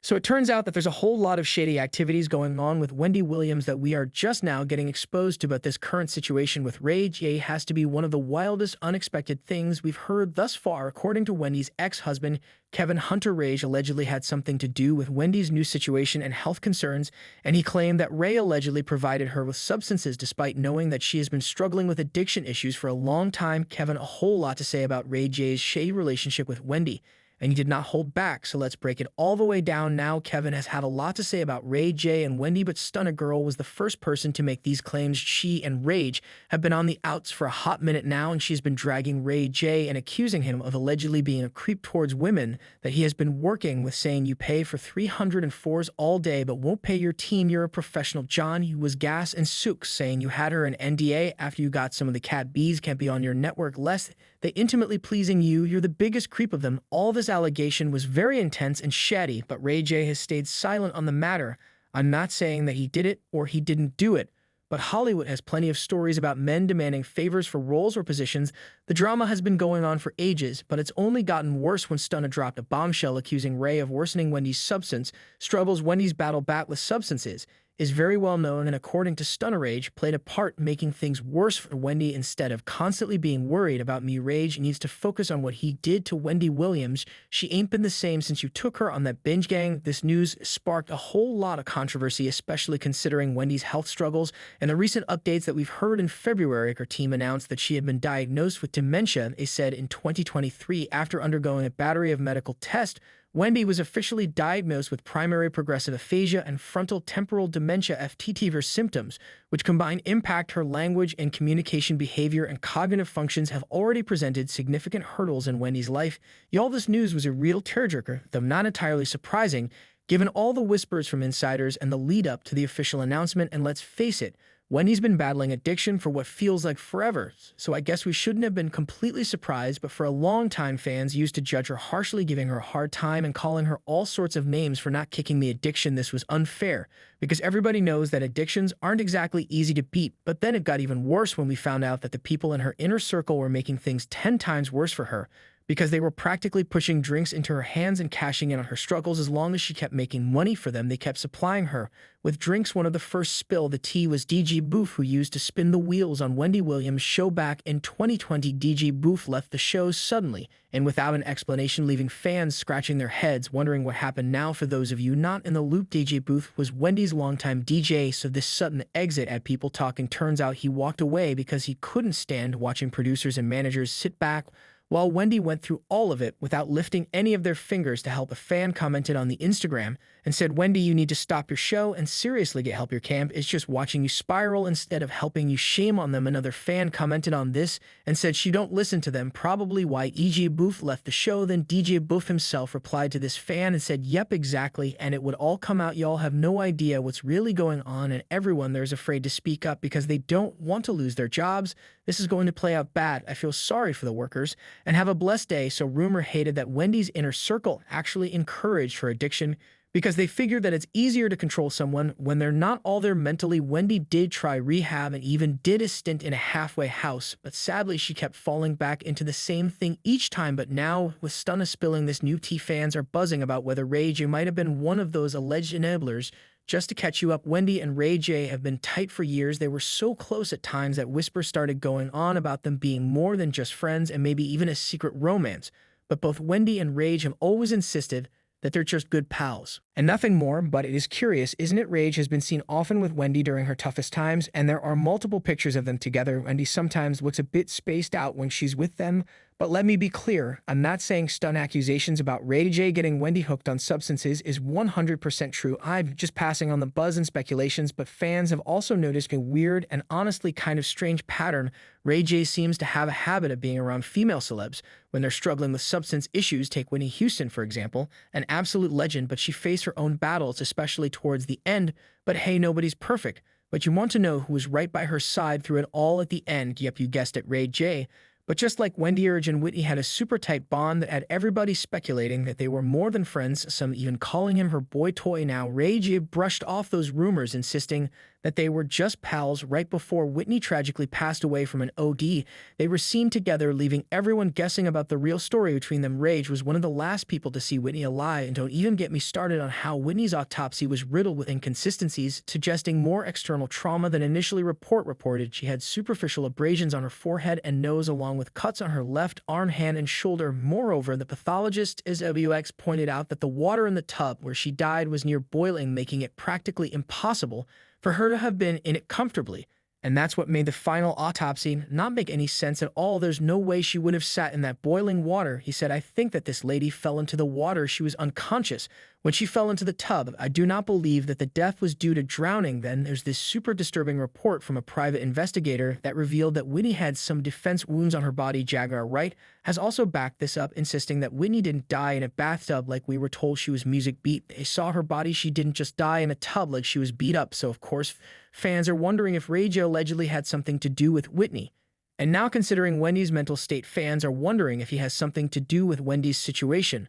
So it turns out that there's a whole lot of shady activities going on with Wendy Williams that we are just now getting exposed to, but this current situation with Ray J has to be one of the wildest, unexpected things we've heard thus far. According to Wendy's ex-husband, Kevin Hunter, Ray allegedly had something to do with Wendy's new situation and health concerns, and he claimed that Ray allegedly provided her with substances despite knowing that she has been struggling with addiction issues for a long time. Kevin a whole lot to say about Ray J's shady relationship with Wendy, and he did not hold back, so let's break it all the way down now. Kevin has had a lot to say about Ray J and Wendy, but Stunna Girl was the first person to make these claims. She and Rage have been on the outs for a hot minute now, and she's been dragging Ray J and accusing him of allegedly being a creep towards women that he has been working with, saying you pay for 304s all day but won't pay your team. You're a professional. John, you was gas and sook, saying you had her an NDA after you got some of the cat bees, can't be on your network lest they intimately pleasing you. You're the biggest creep of them. All this allegation was very intense and shady, but Ray J has stayed silent on the matter. I'm not saying that he did it or he didn't do it, but Hollywood has plenty of stories about men demanding favors for roles or positions. The drama has been going on for ages, but it's only gotten worse when Stunna dropped a bombshell accusing Ray of worsening Wendy's substance struggles. Wendy's battle back with substances is very well known, and according to Stunna, Rage played a part making things worse for Wendy. Instead of constantly being worried about me, Rage needs to focus on what he did to Wendy Williams. She ain't been the same since you took her on that binge gang. This news sparked a whole lot of controversy, especially considering Wendy's health struggles and the recent updates that we've heard. In February, her team announced that she had been diagnosed with dementia. They said in 2023, after undergoing a battery of medical tests, Wendy was officially diagnosed with primary progressive aphasia and frontal temporal dementia (FTT). Her symptoms, which combine impact her language and communication behavior and cognitive functions, have already presented significant hurdles in Wendy's life. Y'all, this news was a real tearjerker, though not entirely surprising, given all the whispers from insiders and the lead-up to the official announcement. And let's face it, Wendy's been battling addiction for what feels like forever, so I guess we shouldn't have been completely surprised, but for a long time fans used to judge her harshly, giving her a hard time and calling her all sorts of names for not kicking the addiction. This was unfair, because everybody knows that addictions aren't exactly easy to beat, but then it got even worse when we found out that the people in her inner circle were making things 10 times worse for her, because they were practically pushing drinks into her hands and cashing in on her struggles. As long as she kept making money for them, they kept supplying her with drinks. One of the first spill the tea was DJ Boof, who used to spin the wheels on Wendy Williams' show back in 2020. DJ Boof left the show suddenly and without an explanation, leaving fans scratching their heads, wondering what happened. Now, for those of you not in the loop, DJ Boof was Wendy's longtime DJ, so this sudden exit at people talking turns out he walked away because he couldn't stand watching producers and managers sit back while Wendy went through all of it without lifting any of their fingers to help. A fan commented on the Instagram and said, "Wendy, you need to stop your show and seriously get help. Your camp is just watching you spiral instead of helping you. Shame on them." Another fan commented on this and said she don't listen to them, probably why EJ Boof left the show. Then DJ Boof himself replied to this fan and said, "Yep, exactly, and it would all come out. Y'all have no idea what's really going on, and everyone there's afraid to speak up because they don't want to lose their jobs. This is going to play out bad. I feel sorry for the workers, and have a blessed day." So rumor hated that Wendy's inner circle actually encouraged her addiction because they figured that it's easier to control someone when they're not all there mentally. Wendy did try rehab and even did a stint in a halfway house, but sadly she kept falling back into the same thing each time. But now, with Stunna spilling this new tea, fans are buzzing about whether Ray J might have been one of those alleged enablers. Just to catch you up, Wendy and Ray J have been tight for years. They were so close at times that whispers started going on about them being more than just friends and maybe even a secret romance. But both Wendy and Rage have always insisted that they're just good pals and nothing more. But it is curious, isn't it? Rage has been seen often with Wendy during her toughest times, and there are multiple pictures of them together. Wendy sometimes looks a bit spaced out when she's with them, but let me be clear, I'm not saying stunt accusations about Ray J getting Wendy hooked on substances is 100% true. I'm just passing on the buzz and speculations, but fans have also noticed a weird and honestly kind of strange pattern. Ray J seems to have a habit of being around female celebs when they're struggling with substance issues. Take Whitney Houston, for example, an absolute legend, but she faced her own battles, especially towards the end. But hey, nobody's perfect. But you want to know who was right by her side through it all at the end. Yep, you guessed it, Ray J. But just like Wendy, Urge and Whitney had a super tight bond that had everybody speculating that they were more than friends, some even calling him her boy toy. Now, Ray J brushed off those rumors, insisting that they were just pals right before Whitney tragically passed away from an OD. They were seen together, leaving everyone guessing about the real story between them. Rage was one of the last people to see Whitney alive, and don't even get me started on how Whitney's autopsy was riddled with inconsistencies, suggesting more external trauma than initially reported. She had superficial abrasions on her forehead and nose, along with cuts on her left arm, hand, and shoulder. Moreover, the pathologist SWX pointed out that the water in the tub where she died was near boiling, making it practically impossible for her to have been in it comfortably. And that's what made the final autopsy not make any sense at all. There's no way she would have sat in that boiling water. He said, "I think that this lady fell into the water. She was unconscious when she fell into the tub. I do not believe that the death was due to drowning." Then there's this super disturbing report from a private investigator that revealed that Whitney had some defense wounds on her body. Jaguar Wright has also backed this up, insisting that Whitney didn't die in a bathtub like we were told. She was music beat. They saw her body. She didn't just die in a tub like she was beat up. So of course, fans are wondering if Ray J allegedly had something to do with Whitney. And now, considering Wendy's mental state, fans are wondering if he has something to do with Wendy's situation.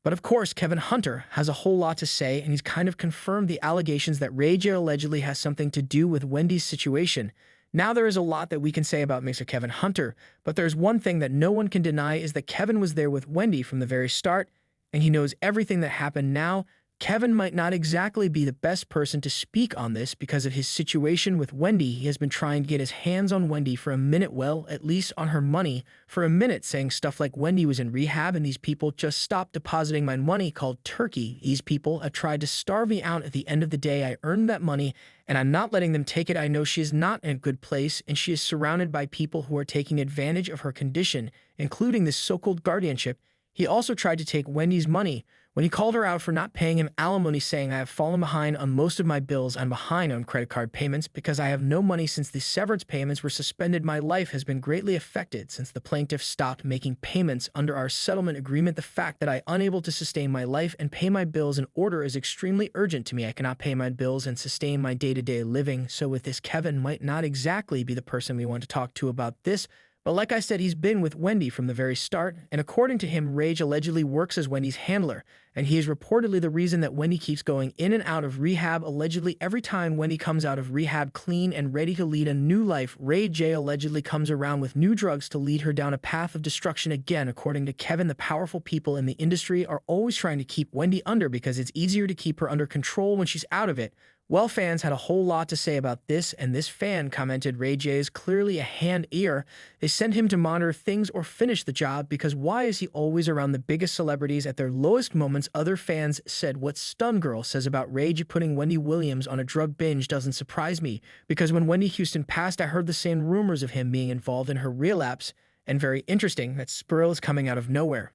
But of course, Kevin Hunter has a whole lot to say, and he's kind of confirmed the allegations that Ray J allegedly has something to do with Wendy's situation. Now, there is a lot that we can say about Mr. Kevin Hunter, but there's one thing that no one can deny is that Kevin was there with Wendy from the very start, and he knows everything that happened. Now, Kevin might not exactly be the best person to speak on this because of his situation with Wendy. He has been trying to get his hands on Wendy for a minute, well, at least on her money, for a minute, saying stuff like Wendy was in rehab and these people just stopped depositing my money called Turkey. These people have tried to starve me out. At the end of the day, I earned that money and I'm not letting them take it. I know she is not in a good place and she is surrounded by people who are taking advantage of her condition, including this so-called guardianship. He also tried to take Wendy's money when he called her out for not paying him alimony, saying, "I have fallen behind on most of my bills. I'm behind on credit card payments because I have no money since the severance payments were suspended. My life has been greatly affected since the plaintiff stopped making payments under our settlement agreement. The fact that I am unable to sustain my life and pay my bills in order is extremely urgent to me. I cannot pay my bills and sustain my day-to-day living." So with this, Kevin might not exactly be the person we want to talk to about this. But like I said, he's been with Wendy from the very start, and according to him, Rage allegedly works as Wendy's handler, and he is reportedly the reason that Wendy keeps going in and out of rehab. Allegedly, every time Wendy comes out of rehab clean and ready to lead a new life, Ray J allegedly comes around with new drugs to lead her down a path of destruction again. According to Kevin, the powerful people in the industry are always trying to keep Wendy under because it's easier to keep her under control when she's out of it. Well, fans had a whole lot to say about this, and this fan commented, "Ray J is clearly a hand-ear. They send him to monitor things or finish the job because why is he always around the biggest celebrities at their lowest moments?" Other fans said, "What Stun Girl says about Ray J putting Wendy Williams on a drug binge doesn't surprise me because when Wendy Houston passed, I heard the same rumors of him being involved in her relapse, and very interesting that Spurl is coming out of nowhere."